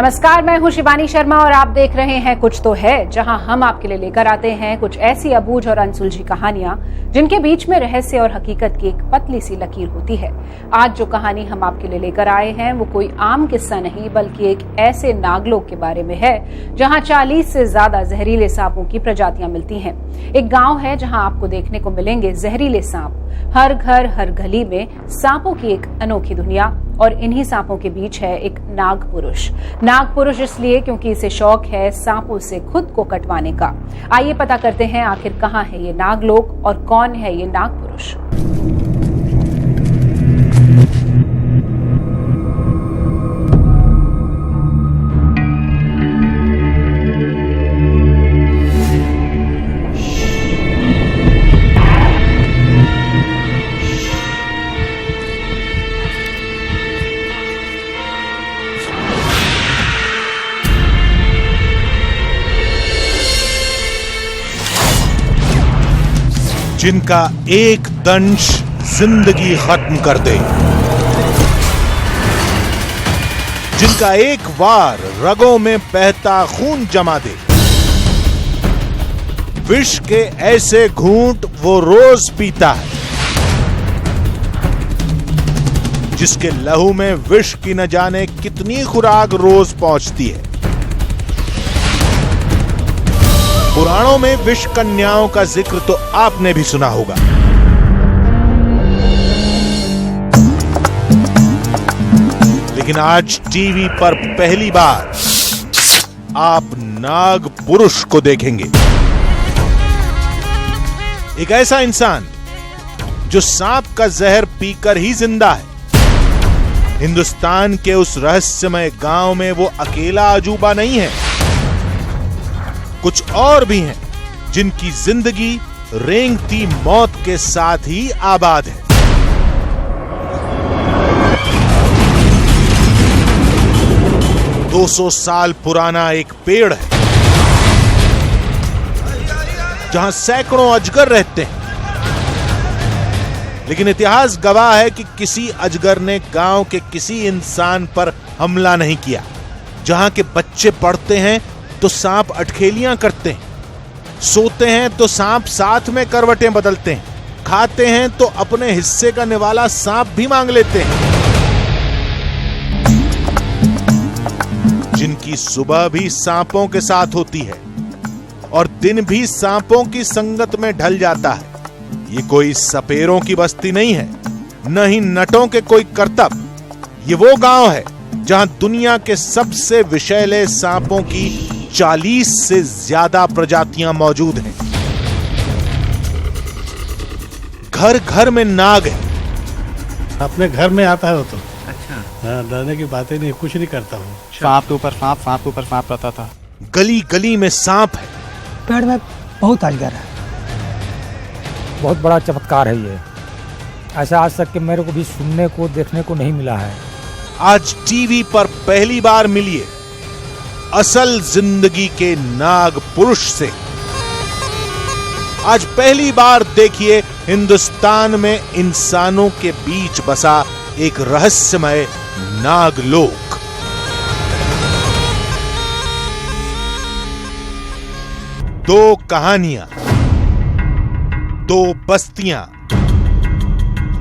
नमस्कार, मैं हूं शिवानी शर्मा और आप देख रहे हैं कुछ तो है, जहां हम आपके लिए लेकर आते हैं कुछ ऐसी अबूझ और अनसुलझी कहानियां जिनके बीच में रहस्य और हकीकत की एक पतली सी लकीर होती है। आज जो कहानी हम आपके लिए लेकर आए हैं वो कोई आम किस्सा नहीं, बल्कि एक ऐसे नागलोक के बारे में है जहां 40 से ज्यादा जहरीले सांपों की प्रजातियां मिलती हैं। एक गांव है जहां आपको देखने को मिलेंगे जहरीले सांप। हर घर हर गली में सांपों की एक अनोखी दुनिया, और इन्हीं सांपों के बीच है एक नाग पुरुष। नाग पुरुष इसलिए क्योंकि इसे शौक है सांपों से खुद को कटवाने का। आइए पता करते हैं आखिर कहां है ये नागलोक और कौन है ये नाग पुरुष। जिनका एक दंश जिंदगी खत्म कर दे, जिनका एक वार रगों में बहता खून जमा दे, विष के ऐसे घूंट वो रोज पीता है, जिसके लहू में विष की न जाने कितनी खुराक रोज पहुंचती है। पुराणों में विष कन्याओं का जिक्र तो आपने भी सुना होगा, लेकिन आज टीवी पर पहली बार आप नाग पुरुष को देखेंगे। एक ऐसा इंसान जो सांप का जहर पीकर ही जिंदा है। हिंदुस्तान के उस रहस्यमय गांव में वो अकेला अजूबा नहीं है, कुछ और भी हैं जिनकी जिंदगी रेंगती मौत के साथ ही आबाद है। दो 200 साल पुराना एक पेड़ है जहां सैकड़ों अजगर रहते हैं, लेकिन इतिहास गवाह है कि किसी अजगर ने गांव के किसी इंसान पर हमला नहीं किया। जहां के बच्चे पढ़ते हैं तो सांप अटखेलियां करते हैं, सोते हैं तो सांप साथ में करवटें बदलते हैं, खाते हैं तो अपने हिस्से का निवाला सांप भी मांग लेते हैं। जिनकी सुबह भी सांपों के साथ होती है और दिन भी सांपों की संगत में ढल जाता है। ये कोई सपेरों की बस्ती नहीं है, न ही नटों के कोई करतब। ये वो गांव है जहां दुनिया के सबसे विषैले सांपों की 40 से ज्यादा प्रजातियां मौजूद हैं। घर घर में नाग है। अपने घर में आता है वो तो। अच्छा। हाँ, डरने की बातें नहीं, कुछ नहीं करता हूँ। सांप के ऊपर सांप, सांप के ऊपर सांप रहता था। गली गली में सांप है। पेड़ में बहुत अजगर है, बहुत बड़ा चमत्कार है ये। ऐसा आज तक कि मेरे को भी सुनने को देखने को नहीं मिला है। आज टीवी पर पहली बार मिलिए असल जिंदगी के नाग पुरुष से। आज पहली बार देखिए हिंदुस्तान में इंसानों के बीच बसा एक रहस्यमय नागलोक। दो कहानियां, दो बस्तियां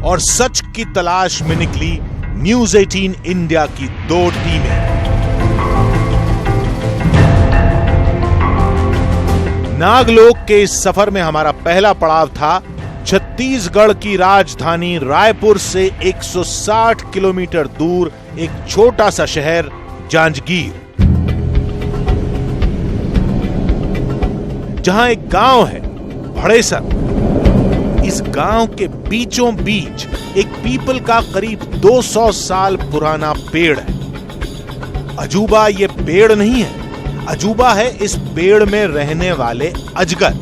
और सच की तलाश में निकली न्यूज़ 18 इंडिया की 2 टीमें। नागलोक के इस सफर में हमारा पहला पड़ाव था छत्तीसगढ़ की राजधानी रायपुर से 160 किलोमीटर दूर एक छोटा सा शहर जांजगीर, जहां एक गांव है भड़ेसर। इस गांव के बीचों बीच एक पीपल का करीब 200 साल पुराना पेड़ है। अजूबा ये पेड़ नहीं है, अजूबा है इस पेड़ में रहने वाले अजगर।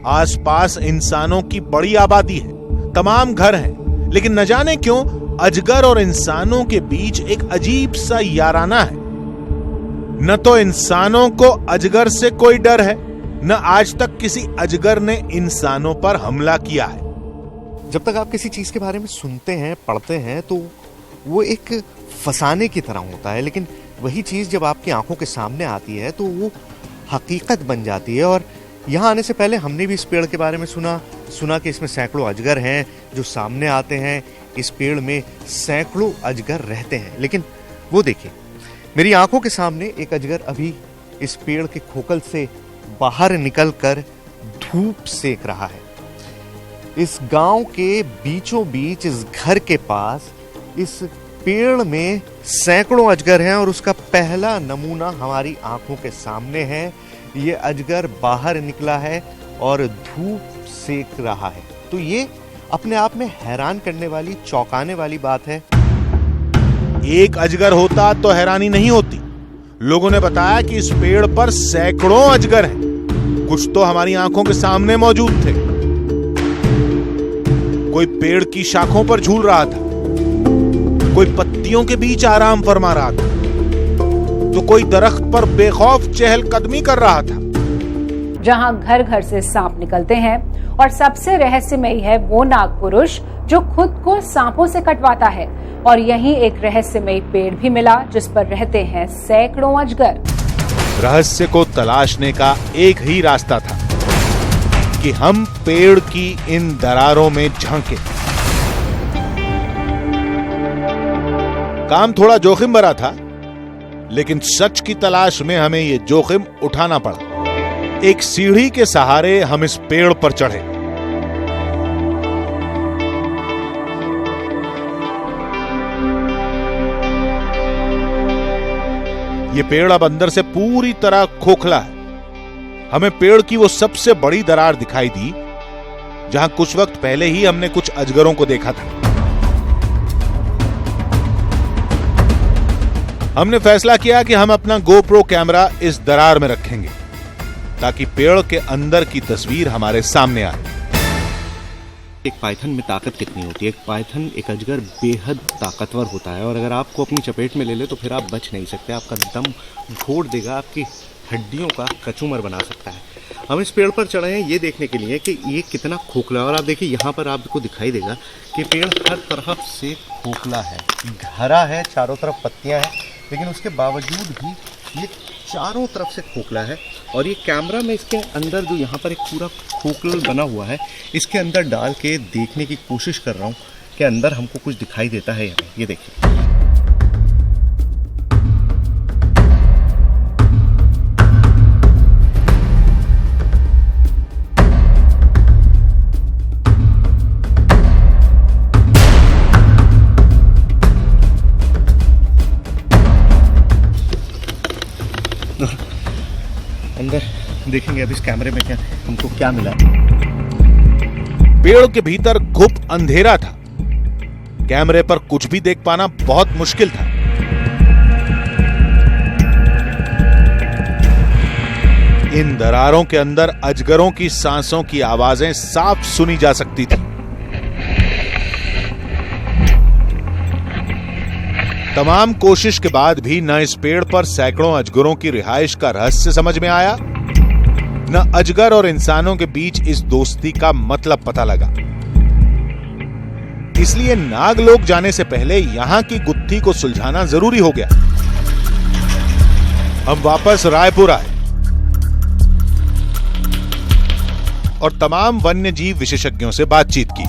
आसपास इंसानों की बड़ी आबादी है, तमाम घर हैं, लेकिन न जाने क्यों अजगर और इंसानों के बीच एक अजीब सा याराना है। न तो इंसानों को अजगर से कोई डर है, न आज तक किसी अजगर ने इंसानों पर हमला किया है। जब तक आप किसी चीज के बारे में सुनते हैं, पढ़ते हैं, तो वो एक फंसाने की तरह होता है, लेकिन वही चीज़ जब आपकी आंखों के सामने आती है तो वो हकीकत बन जाती है। और यहाँ आने से पहले हमने भी इस पेड़ के बारे में सुना कि इसमें सैकड़ों अजगर हैं जो सामने आते हैं। इस पेड़ में सैकड़ों अजगर रहते हैं, लेकिन वो देखिए मेरी आंखों के सामने एक अजगर अभी इस पेड़ के खोखल से बाहर निकलकर धूप सेक रहा है। इस गांव के बीचों बीच इस घर के पास इस पेड़ में सैकड़ों अजगर हैं और उसका पहला नमूना हमारी आंखों के सामने है। ये अजगर बाहर निकला है और धूप सेक रहा है। तो ये अपने आप में हैरान करने वाली, चौंकाने वाली बात है। एक अजगर होता तो हैरानी नहीं होती। लोगों ने बताया कि इस पेड़ पर सैकड़ों अजगर हैं। कुछ तो हमारी आंखों के सामने मौजूद थे। कोई पेड़ की शाखों पर झूल रहा था, कोई पत्तियों के बीच आराम फरमा रहा था, तो कोई दरख्त पर बेखौफ चहलकदमी कर रहा था। जहां घर घर से सांप निकलते हैं और सबसे रहस्यमयी है वो नाग पुरुष जो खुद को सांपों से कटवाता है। और यहीं एक रहस्यमयी पेड़ भी मिला जिस पर रहते हैं सैकड़ों अजगर। रहस्य को तलाशने का एक ही रास्ता था कि हम पेड़ की इन दरारों में झांके। काम थोड़ा जोखिम भरा था, लेकिन सच की तलाश में हमें यह जोखिम उठाना पड़ा। एक सीढ़ी के सहारे हम इस पेड़ पर चढ़े। ये पेड़ अब अंदर से पूरी तरह खोखला है। हमें पेड़ की वो सबसे बड़ी दरार दिखाई दी जहां कुछ वक्त पहले ही हमने कुछ अजगरों को देखा था। हमने फैसला किया कि हम अपना GoPro कैमरा इस दरार में रखेंगे ताकि पेड़ के अंदर की तस्वीर हमारे सामने आए। एक पाइथन में ताकत कितनी होती है? एक पाइथन, एक अजगर बेहद ताकतवर होता है और अगर आपको अपनी चपेट में ले ले तो फिर आप बच नहीं सकते। आपका दम घोट देगा, आपकी हड्डियों का कचूमर बना सकता है। हम इस पेड़ पर चढ़े हैं ये देखने के लिए कि ये कितना खोखला है। और आप देखिए यहाँ पर आपको दिखाई देगा कि पेड़ हर तरफ से खोखला है, घरा है, चारों तरफ पत्तियाँ हैं, लेकिन उसके बावजूद भी ये चारों तरफ से खोखला है। और ये कैमरा में इसके अंदर जो यहाँ पर एक पूरा खोखल बना हुआ है, इसके अंदर डाल के देखने की कोशिश कर रहा हूँ कि अंदर हमको कुछ दिखाई देता है या नहीं। ये देखिए, अंदर देखेंगे अब इस कैमरे में हमको क्या मिला। पेड़ के भीतर घुप अंधेरा था। कैमरे पर कुछ भी देख पाना बहुत मुश्किल था। इन दरारों के अंदर अजगरों की सांसों की आवाजें साफ सुनी जा सकती थी। तमाम कोशिश के बाद भी न इस पेड़ पर सैकड़ों अजगरों की रिहाइश का रहस्य समझ में आया, न अजगर और इंसानों के बीच इस दोस्ती का मतलब पता लगा। इसलिए नागलोक जाने से पहले यहां की गुत्थी को सुलझाना जरूरी हो गया। हम वापस रायपुर आए और तमाम वन्य जीव विशेषज्ञों से बातचीत की।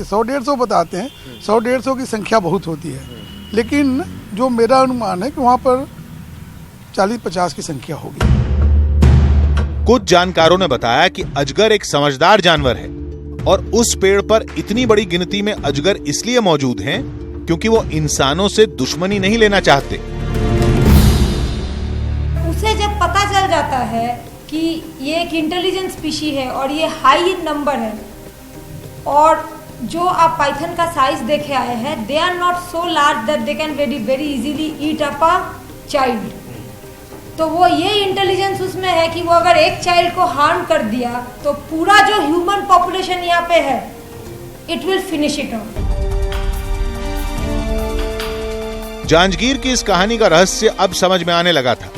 100-150 बताते हैं, 100-150 की संख्या बहुत होती है, लेकिन जो मेरा अनुमान है कि वहां पर 40-50 की संख्या होगी। कुछ जानकारों ने बताया कि अजगर एक समझदार जानवर है और उस पेड़ पर इतनी बड़ी गिनती में अजगर इसलिए मौजूद हैं क्योंकि वो इंसानों से दुश्मनी नहीं लेना चाहते। उसे जब पता चल जाता है कि ये एक इंटेलिजेंट स्पीशी है और ये हाई इन नंबर है, और जो आप पाइथन का साइज देखे आए हैं, they are not so large that they can very easily eat up a child. तो वो ये इंटेलिजेंस उसमें है कि वो अगर एक चाइल्ड को हार्म कर दिया तो पूरा जो ह्यूमन पॉपुलेशन यहाँ पे है, it will finish it of. Janjgir की इस कहानी का रहस्य अब समझ में आने लगा था।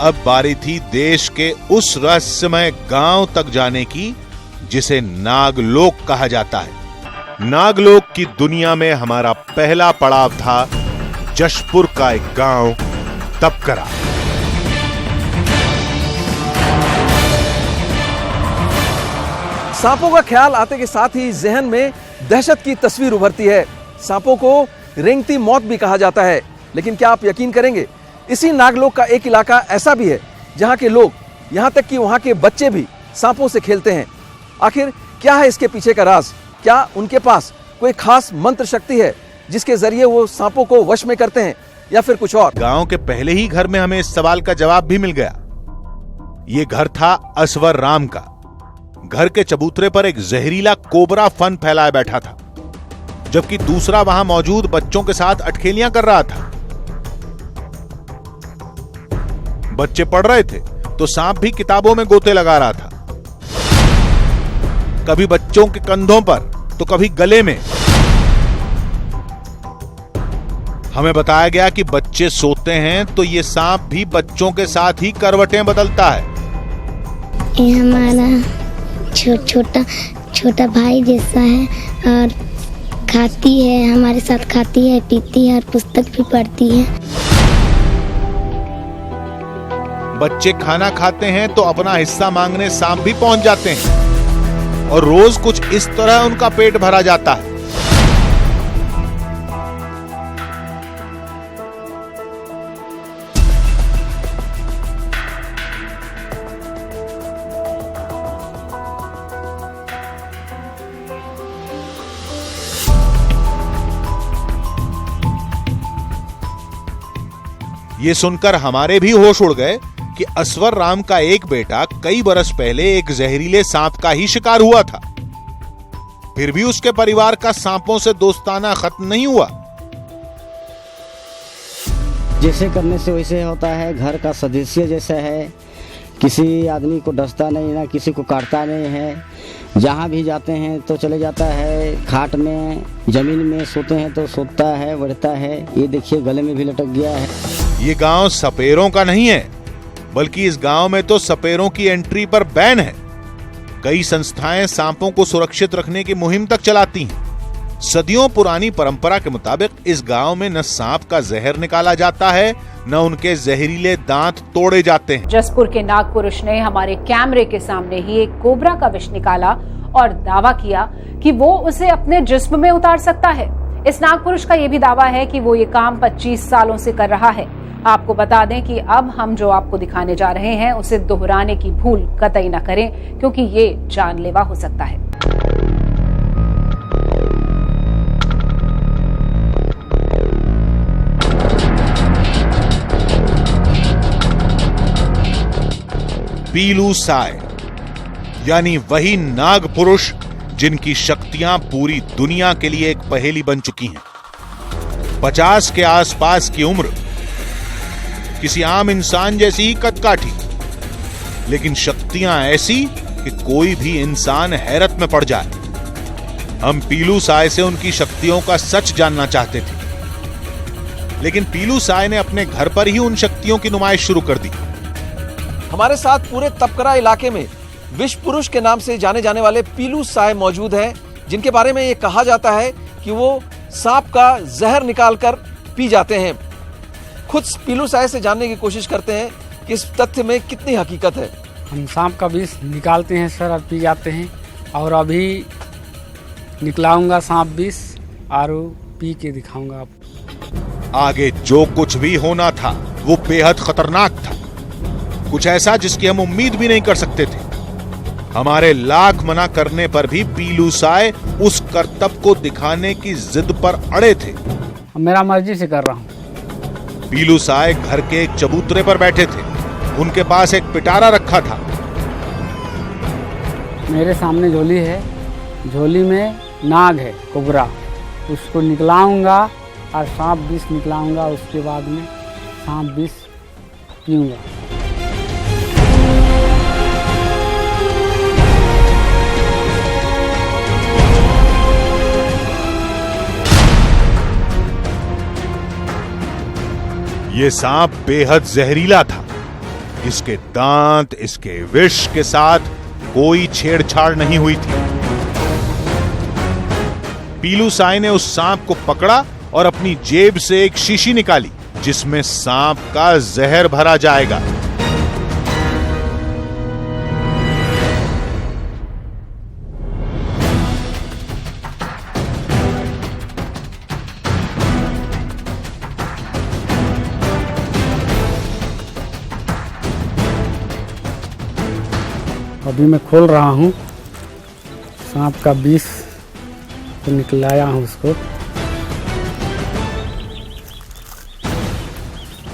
अब बारी थी देश के उस रहस्यमय गांव तक जाने की जिसे नागलोक कहा जाता है। नागलोक की दुनिया में हमारा पहला पड़ाव था जशपुर का एक गांव तपकरा। सांपों का ख्याल आते के साथ ही जहन में दहशत की तस्वीर उभरती है। सांपों को रेंगती मौत भी कहा जाता है। लेकिन क्या आप यकीन करेंगे, इसी नागलोक का एक इलाका ऐसा भी है जहां के लोग, यहां तक कि वहां के बच्चे भी सांपों से खेलते हैं। आखिर क्या है इसके पीछे का राज? क्या उनके पास कोई खास मंत्र शक्ति है जिसके जरिए वो सांपों को वश में करते हैं, या फिर कुछ और? गांव के पहले ही घर में हमें इस सवाल का जवाब भी मिल गया। ये घर था असवर राम का। घर के चबूतरे पर एक जहरीला कोबरा फन फैलाए बैठा था, जबकि दूसरा वहां मौजूद बच्चों के साथ अटखेलियां कर रहा था। बच्चे पढ़ रहे थे तो सांप भी किताबों में गोते लगा रहा था, कभी बच्चों के कंधों पर तो कभी गले में। हमें बताया गया कि बच्चे सोते हैं तो ये सांप भी बच्चों के साथ ही करवटें बदलता है। ये हमारा छोटा भाई जैसा है, और खाती है, हमारे साथ खाती है, पीती है और पुस्तक भी पढ़ती है। बच्चे खाना खाते हैं तो अपना हिस्सा मांगने सांप भी पहुंच जाते हैं, और रोज कुछ इस तरह उनका पेट भरा जाता है। ये सुनकर हमारे भी होश उड़ गए कि असवर राम का एक बेटा कई बरस पहले एक जहरीले सांप का ही शिकार हुआ था। फिर भी उसके परिवार का सांपों से दोस्ताना खत्म नहीं हुआ। जैसे करने से वैसे होता है, घर का सदस्य जैसा है, किसी आदमी को डसता नहीं, ना किसी को काटता नहीं है। जहाँ भी जाते हैं तो चले जाता है, खाट में जमीन में सोते हैं तो सोता है, बढ़ता है। ये देखिए गले में भी लटक गया है। ये गांव सपेरों का नहीं है, बल्कि इस गांव में तो सपेरों की एंट्री पर बैन है। कई संस्थाएं सांपों को सुरक्षित रखने की मुहिम तक चलाती हैं। सदियों पुरानी परंपरा के मुताबिक इस गांव में न सांप का जहर निकाला जाता है, न उनके जहरीले दांत तोड़े जाते हैं। जसपुर के नाग पुरुष ने हमारे कैमरे के सामने ही एक कोबरा का विष निकाला और दावा किया कि वो उसे अपने जिस्म में उतार सकता है। इस नाग पुरुष का ये भी दावा है कि वो ये काम 25 सालों से कर रहा है। आपको बता दें कि अब हम जो आपको दिखाने जा रहे हैं उसे दोहराने की भूल कतई न करें, क्योंकि ये जानलेवा हो सकता है। पीलू साय यानी वही नाग पुरुष जिनकी शक्तियां पूरी दुनिया के लिए एक पहेली बन चुकी हैं। 50 के आसपास की उम्र, किसी आम इंसान जैसी ही कदकाठी, लेकिन शक्तियां ऐसी कि कोई भी इंसान हैरत में पड़ जाए। हम पीलू साय से उनकी शक्तियों का सच जानना चाहते थे, लेकिन पीलू साय ने अपने घर पर ही उन शक्तियों की नुमाइश शुरू कर दी। हमारे साथ पूरे तपकरा इलाके में विष पुरुष के नाम से जाने जाने वाले पीलू साय मौजूद हैं, जिनके बारे में ये कहा जाता है कि वो सांप का जहर निकालकर पी जाते हैं। खुद पीलू साय से जानने की कोशिश करते हैं कि इस तथ्य में कितनी हकीकत है। हम सांप का विष निकालते हैं सर, और पी जाते हैं, और अभी निकलाऊंगा सांप विष और पी के दिखाऊंगा आपको। आगे जो कुछ भी होना था वो बेहद खतरनाक था, कुछ ऐसा जिसकी हम उम्मीद भी नहीं कर सकते थे। हमारे लाख मना करने पर भी पीलू साय उस करतब को दिखाने की जिद पर अड़े थे। मेरा मर्जी से कर रहा हूँ। पीलू साय घर के एक चबूतरे पर बैठे थे। उनके पास एक पिटारा रखा था। मेरे सामने झोली है, झोली में नाग है, कोबरा। उसको निकलाऊंगा और सांप विष निकलाऊंगा, उसके बाद में सांप विष पीऊंगा। ये सांप बेहद जहरीला था। इसके दांत, इसके विष के साथ कोई छेड़छाड़ नहीं हुई थी। पीलू साय ने उस सांप को पकड़ा और अपनी जेब से एक शीशी निकाली जिसमें सांप का जहर भरा जाएगा। अभी मैं खोल रहा हूँ, सांप का विष तो निकलाया हूँ उसको,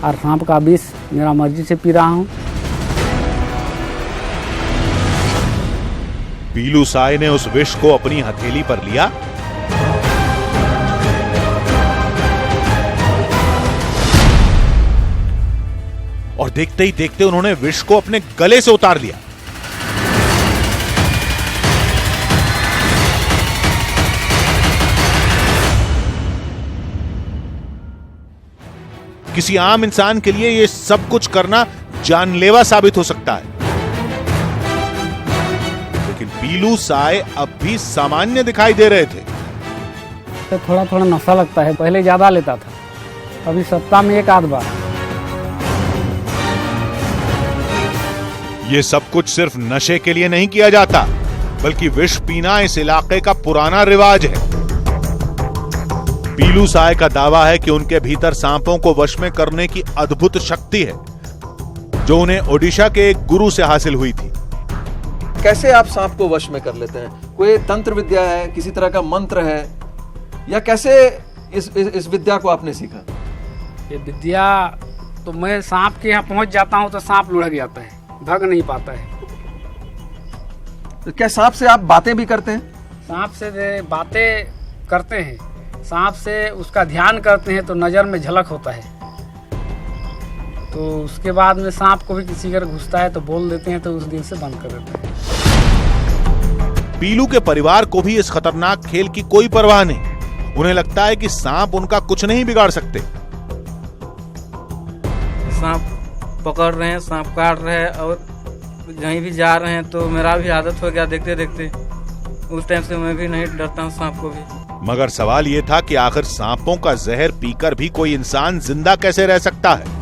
और सांप का विष मेरा मर्जी से पी रहा हूँ। पीलू साय ने उस विष को अपनी हथेली पर लिया और देखते ही देखते उन्होंने विष को अपने गले से उतार लिया। किसी आम इंसान के लिए यह सब कुछ करना जानलेवा साबित हो सकता है, लेकिन पीलू साय अब भी सामान्य दिखाई दे रहे थे। तो थोड़ा थोड़ा नशा लगता है, पहले ज्यादा लेता था, अभी सप्ताह में एक आध बार। यह सब कुछ सिर्फ नशे के लिए नहीं किया जाता, बल्कि विष पीना इस इलाके का पुराना रिवाज है। पीलू साय का दावा है कि उनके भीतर सांपों को वश में करने की अद्भुत शक्ति है, जो उन्हें ओडिशा के एक गुरु से हासिल हुई थी। कैसे आप सांप को वश में कर लेते हैं? कोई तंत्र विद्या है, किसी तरह का मंत्र है, या कैसे इस विद्या को आपने सीखा? ये विद्या तो मैं सांप के यहाँ पहुंच जाता हूँ तो सांप लुढ़क जाता है, भाग नहीं पाता है। तो क्या सांप से आप बातें भी करते हैं? सांप से बातें करते हैं, सांप से उसका ध्यान करते हैं तो नजर में झलक होता है, तो उसके बाद में सांप को भी किसी अगर घुसता है तो बोल देते हैं, तो उस दिन से बंद कर देते हैं। पीलू के परिवार को भी इस खतरनाक खेल की कोई परवाह नहीं। उन्हें लगता है कि सांप उनका कुछ नहीं बिगाड़ सकते। सांप पकड़ रहे हैं, सांप काट रहे हैं, और कहीं भी जा रहे हैं तो मेरा भी आदत हो गया देखते देखते, उस टाइम से मैं भी नहीं डरता हूँ सांप को भी। मगर सवाल यह था कि आखिर सांपों का जहर पीकर भी कोई इंसान जिंदा कैसे रह सकता है?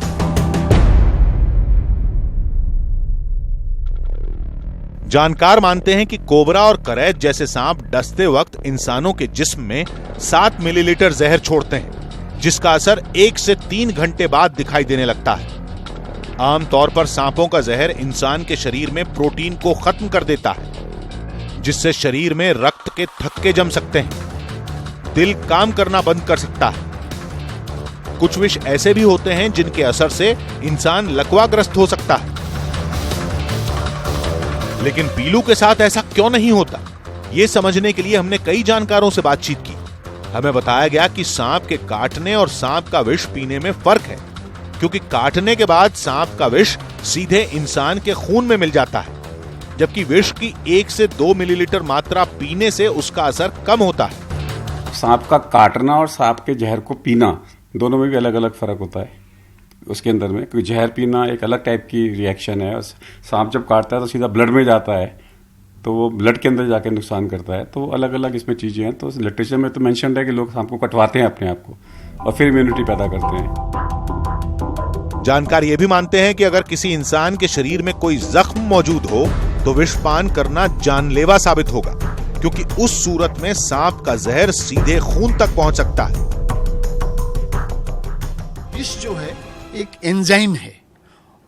जानकार मानते हैं कि कोबरा और करैत जैसे सांप डसते वक्त इंसानों के जिस्म में 7 मिलीलीटर जहर छोड़ते हैं, जिसका असर 1 से 3 घंटे बाद दिखाई देने लगता है। आमतौर पर सांपों का जहर इंसान के शरीर में प्रोटीन को खत्म कर देता है, जिससे शरीर में रक्त के थक्के जम सकते हैं, दिल काम करना बंद कर सकता है। कुछ विष ऐसे भी होते हैं जिनके असर से इंसान लकवाग्रस्त हो सकता है। लेकिन पीलू के साथ ऐसा क्यों नहीं होता, यह समझने के लिए हमने कई जानकारों से बातचीत की। हमें बताया गया कि सांप के काटने और सांप का विष पीने में फर्क है, क्योंकि काटने के बाद सांप का विष सीधे इंसान के खून में मिल जाता है, जबकि विष की 1 से 2 मिलीलीटर मात्रा पीने से उसका असर कम होता है। सांप का काटना और सांप के जहर को पीना, दोनों में भी अलग अलग फर्क होता है उसके अंदर में। क्योंकि जहर पीना एक अलग टाइप की रिएक्शन है, सांप जब काटता है तो सीधा ब्लड में जाता है, तो वो ब्लड के अंदर जाके नुकसान करता है। तो अलग अलग इसमें चीजें हैं। तो लिटरेचर में तो मेंशन है कि लोग सांप को कटवाते हैं अपने आप को और फिर इम्यूनिटी पैदा करते हैं। जानकार ये भी मानते हैं कि अगर किसी इंसान के शरीर में कोई जख्म मौजूद हो तो विषपान करना जानलेवा साबित होगा, क्योंकि उस सूरत में सांप का जहर सीधे खून तक पहुंच सकता है। विष जो है एक एंजाइम है,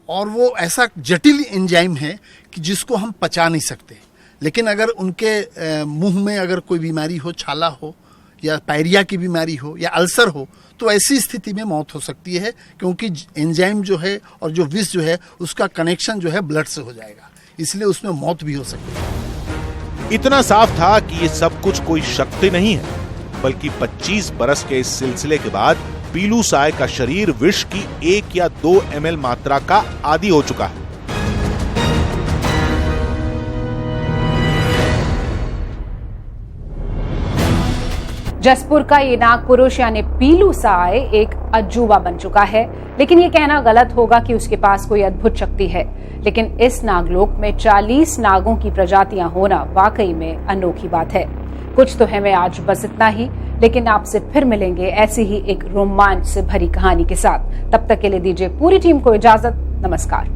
और वो ऐसा जटिल एंजाइम है कि जिसको हम पचा नहीं सकते। लेकिन अगर उनके मुंह में अगर कोई बीमारी हो, छाला हो या पायरिया की बीमारी हो या अल्सर हो, तो ऐसी स्थिति में मौत हो सकती है, क्योंकि एंजाइम जो है और जो विष जो है उसका कनेक्शन जो है ब्लड से हो जाएगा, इसलिए उसमें मौत भी हो सकती है। इतना साफ था कि ये सब कुछ कोई शक्ति नहीं है, बल्कि 25 बरस के इस सिलसिले के बाद पीलू साय का शरीर विष की 1 या 2 ml मात्रा का आदी हो चुका है। जसपुर का ये नाग पुरुष यानी पीलू साय एक अजूबा बन चुका है, लेकिन ये कहना गलत होगा कि उसके पास कोई अद्भुत शक्ति है। लेकिन इस नागलोक में 40 नागों की प्रजातियां होना वाकई में अनोखी बात है। कुछ तो है मैं आज बस इतना ही, लेकिन आपसे फिर मिलेंगे ऐसी ही एक रोमांच से भरी कहानी के साथ। तब तक के लिए दीजिए पूरी टीम को इजाजत। नमस्कार।